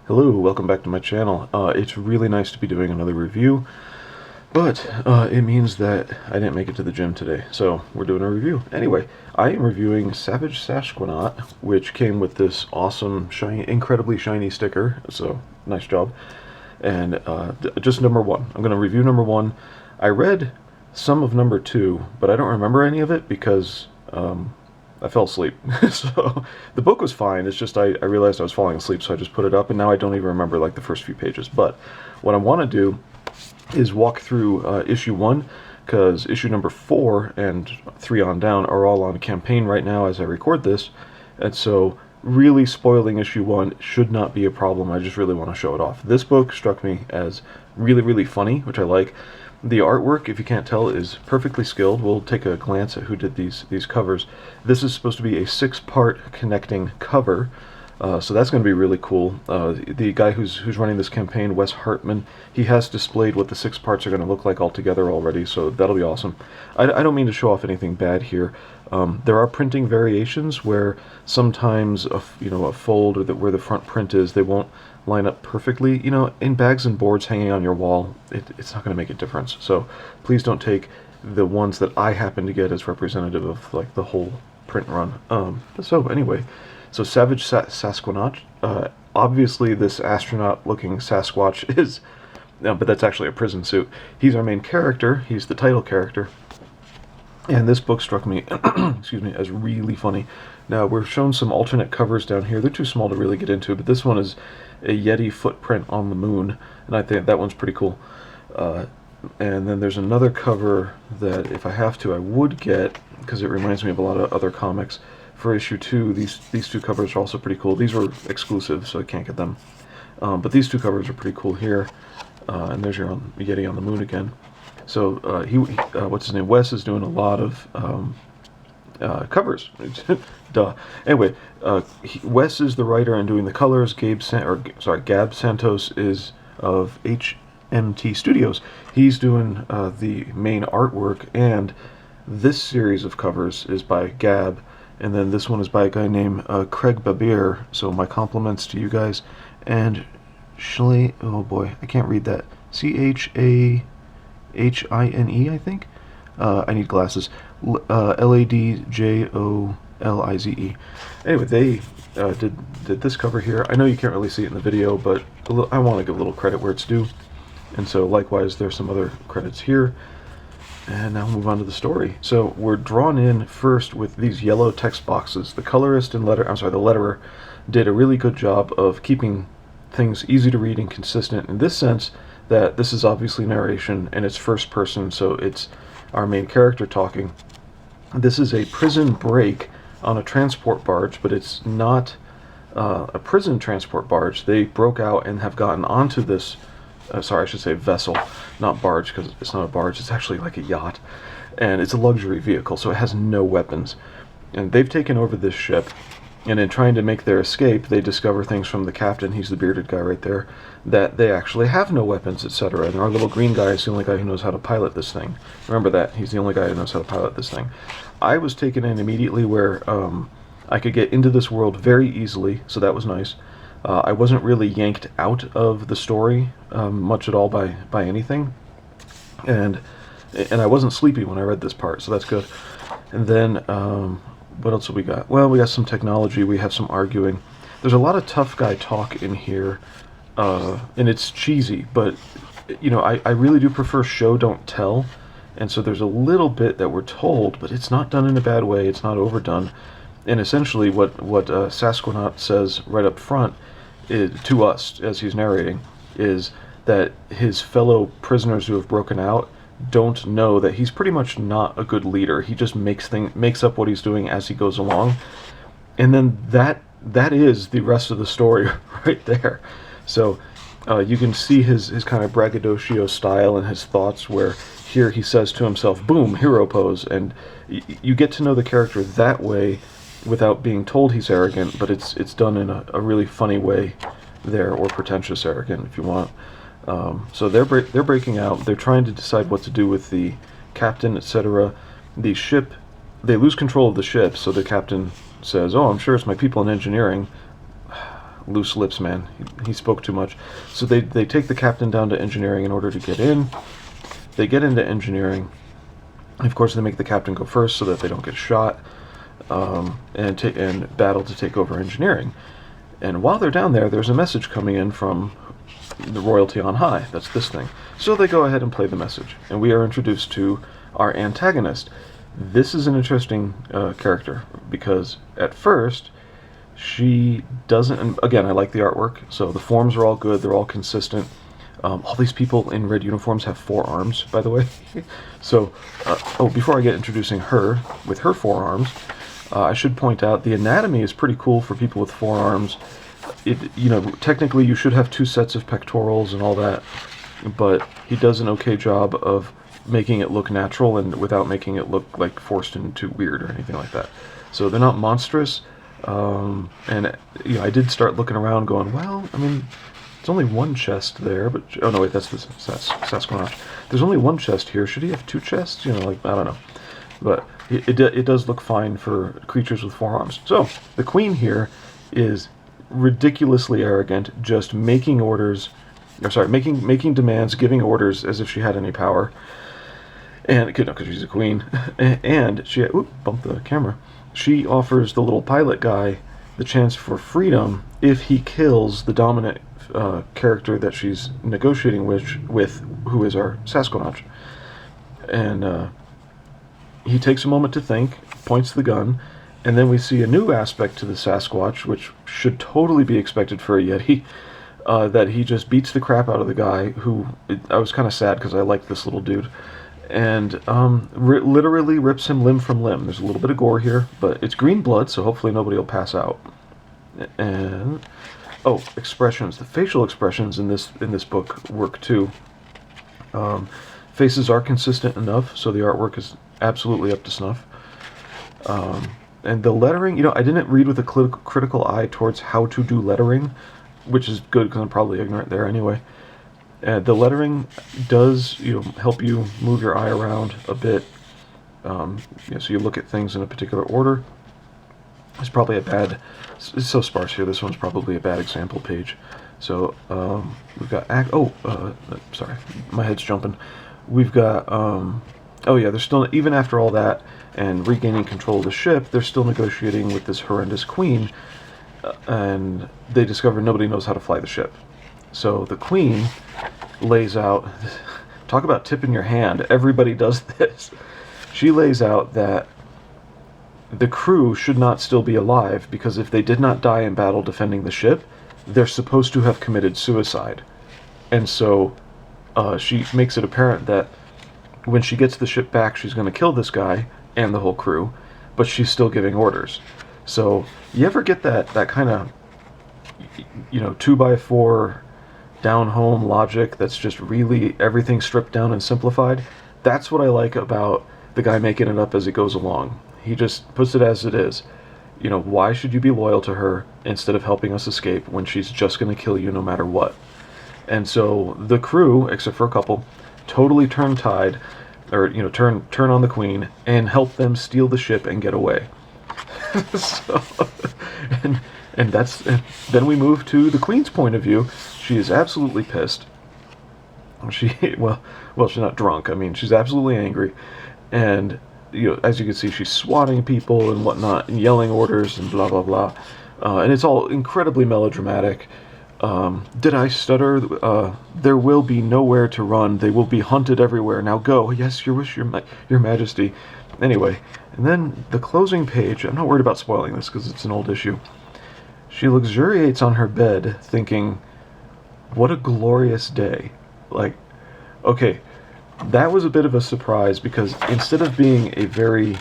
Hello, welcome back to my channel. It's really nice to be doing another review, but it means that I didn't make it to the gym today, so we're doing a review. Anyway, I am reviewing Savage Sasquanaut, which came with this awesome, shiny, incredibly shiny sticker, so nice job. And just number one. I'm going to review number one. I read some of number two, but I don't remember any of it because I fell asleep. So the book was fine. It's just I realized I was falling asleep, so I just put it up, and now I don't even remember like the first few pages. But what I want to do is walk through issue one, because issue number 4 and 3 on down are all on campaign right now as I record this, and so really spoiling issue 1 should not be a problem. I just really want to show it off. This book struck me as really funny, which I like. The artwork, if you can't tell, is perfectly skilled. We'll take a glance at who did these covers. This is supposed to be a 6-part connecting cover, so that's going to be really cool. The guy who's running this campaign, Wes Hartman, he has displayed what the 6 parts are going to look like all together already, so that'll be awesome. I don't mean to show off anything bad here. There are printing variations where sometimes a fold or where the front print is, they won't line up perfectly. You know, in bags and boards hanging on your wall, it's not going to make a difference. So please don't take the ones that I happen to get as representative of like the whole print run. So anyway, so Savage Sasquanaut. Obviously, this astronaut-looking Sasquatch is, but that's actually a prison suit. He's our main character. He's the title character. And this book struck me, excuse me, as really funny. Now, we're shown some alternate covers down here. They're too small to really get into, but this one is a Yeti footprint on the moon, and I think that one's pretty cool. And then there's another cover that, if I have to, I would get, because it reminds me of a lot of other comics. For issue 2, these two covers are also pretty cool. These were exclusive, so I can't get them. But these two covers are pretty cool here. And there's your Yeti on the moon again. So what's his name? Wes is doing a lot of covers. Duh. Anyway, Wes is the writer and doing the colors. Gab Santos is of HMT Studios. He's doing the main artwork, and this series of covers is by Gab, and then this one is by a guy named Craig Babir. So my compliments to you guys. And oh boy, I can't read that. Chahine, I think. I need glasses. Ladjolize. Anyway, they did this cover here. I know you can't really see it in the video, but I want to give a little credit where it's due. And so likewise, there's some other credits here. And now we'll move on to the story. So we're drawn in first with these yellow text boxes. The colorist and the letterer did a really good job of keeping things easy to read and consistent in this sense, that this is obviously narration and it's first person, so it's our main character talking. This is a prison break on a transport barge, but it's not a prison transport barge. They broke out and have gotten onto this, sorry, I should say vessel, not barge, because it's not a barge, it's actually like a yacht, and it's a luxury vehicle, so it has no weapons. And they've taken over this ship, and in trying to make their escape, they discover things from the captain, he's the bearded guy right there, that they actually have no weapons, etc. And our little green guy is the only guy who knows how to pilot this thing. Remember that, he's the only guy who knows how to pilot this thing. I was taken in immediately where I could get into this world very easily, so that was nice. I wasn't really yanked out of the story much at all by anything. And I wasn't sleepy when I read this part, so that's good. And then what else have we got? Well, we got some technology, we have some arguing. There's a lot of tough guy talk in here, and it's cheesy, but you know, I really do prefer show don't tell, and so there's a little bit that we're told, but it's not done in a bad way, it's not overdone. And essentially what Sasquanaut says right up front to us as he's narrating is that his fellow prisoners who have broken out don't know that he's pretty much not a good leader. He just makes up what he's doing as he goes along, and then that is the rest of the story right there. So you can see his kind of braggadocio style and his thoughts, where here he says to himself, boom, hero pose, and you get to know the character that way without being told he's arrogant, but it's done in a really funny way there, or pretentious arrogant if you want. So they're breaking out. They're trying to decide what to do with the captain, etc. The ship, they lose control of the ship, so the captain says, oh, I'm sure it's my people in engineering. loose lips man. He spoke too much. So they take the captain down to engineering in order to get in. They get into engineering. Of course, they make the captain go first so that they don't get shot, and battle to take over engineering. And while they're down there, there's a message coming in from the royalty on high. That's this thing. So they go ahead and play the message, and we are introduced to our antagonist. This is an interesting character, because at first she doesn't, and again, I like the artwork, so the forms are all good, they're all consistent. All these people in red uniforms have 4 arms, by the way. So, before I get introducing her with her 4 arms, I should point out the anatomy is pretty cool for people with 4 arms. Technically you should have 2 sets of pectorals and all that, but he does an okay job of making it look natural and without making it look like forced into weird or anything like that. So they're not monstrous, and I did start looking around going, well, I mean, there's only 1 chest there, but oh no, wait, that's the Sasquanaut. There's only 1 chest here. Should he have 2 chests? I don't know, but it does look fine for creatures with 4 arms. So the queen here is ridiculously arrogant, just making orders, making demands, giving orders as if she had any power. And because she's a queen, and she bumped the camera. She offers the little pilot guy the chance for freedom if he kills the dominant character that she's negotiating with, who is our Sasquanaut. And he takes a moment to think, points the gun, and then we see a new aspect to the Sasquatch, which should totally be expected for a Yeti, that he just beats the crap out of the guy, who, I was kind of sad because I liked this little dude, and literally rips him limb from limb. There's a little bit of gore here, but it's green blood, so hopefully nobody will pass out. And expressions. The facial expressions in this book work too. Faces are consistent enough, so the artwork is absolutely up to snuff. And the lettering, I didn't read with a critical eye towards how to do lettering, which is good because I'm probably ignorant there anyway. The lettering does, help you move your eye around a bit. So you look at things in a particular order. It's probably it's so sparse here, this one's probably a bad example page. So, we've got, sorry, my head's jumping. We've got, they're still, even after all that, and regaining control of the ship, they're still negotiating with this horrendous queen, and they discover nobody knows how to fly the ship. So the queen lays out, talk about tipping your hand, everybody does this. She lays out that the crew should not still be alive, because if they did not die in battle defending the ship, they're supposed to have committed suicide. And so she makes it apparent that when she gets the ship back, she's going to kill this guy and the whole crew, but she's still giving orders. So you ever get that kind of 2x4 down home logic that's just really everything stripped down and simplified? That's what I like about the guy making it up as it goes along. He just puts it as it is. Why should you be loyal to her instead of helping us escape when she's just going to kill you no matter what? And so the crew, except for a couple, totally turn tide, or turn on the queen and help them steal the ship and get away. So, and then we move to the queen's point of view. She is absolutely pissed. She's not drunk. I mean, she's absolutely angry, and as you can see, she's swatting people and whatnot, and yelling orders and blah blah blah, and it's all incredibly melodramatic. Did I stutter? There will be nowhere to run. They will be hunted everywhere. Now go. Yes, your wish, your majesty. Anyway, and then the closing page, I'm not worried about spoiling this because it's an old issue. She luxuriates on her bed thinking, what a glorious day. Okay, that was a bit of a surprise, because instead of being a very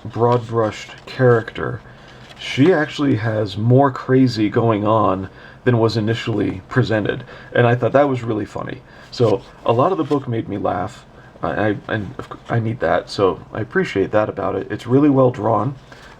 broad-brushed character, she actually has more crazy going on than was initially presented, and I thought that was really funny. So a lot of the book made me laugh. I need that, so I appreciate that about it. It's really well drawn.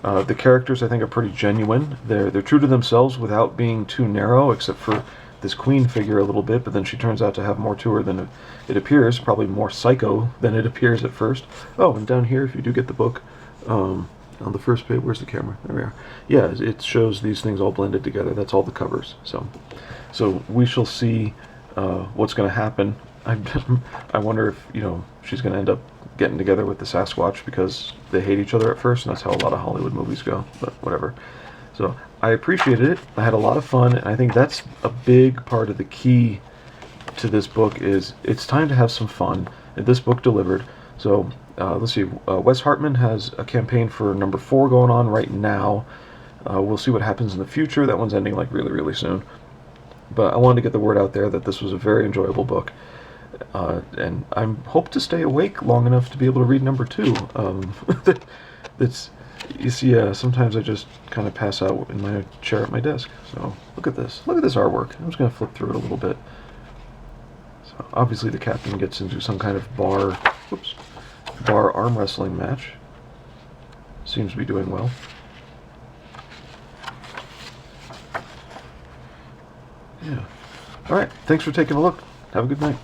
The characters, I think, are pretty genuine. They're true to themselves without being too narrow, except for this queen figure a little bit, but then she turns out to have more to her than it appears, probably more psycho than it appears at first. Oh, and down here, if you do get the book, On the first page, where's the camera? There we are. Yeah, it shows these things all blended together. That's all the covers. So we shall see what's going to happen. I wonder if, you know, she's going to end up getting together with the Sasquatch because they hate each other at first, and that's how a lot of Hollywood movies go, but whatever. So I appreciated it. I had a lot of fun, and I think that's a big part of the key to this book is it's time to have some fun, and this book delivered. So let's see, Wes Hartman has a campaign for number 4 going on right now. We'll see what happens in the future. That one's ending like really, really soon. But I wanted to get the word out there that this was a very enjoyable book. And I hope to stay awake long enough to be able to read number 2. You see, sometimes I just kind of pass out in my chair at my desk. So look at this. Look at this artwork. I'm just going to flip through it a little bit. So obviously the captain gets into some kind of bar arm wrestling match. Seems to be doing well. Yeah. All right. Thanks for taking a look. Have a good night.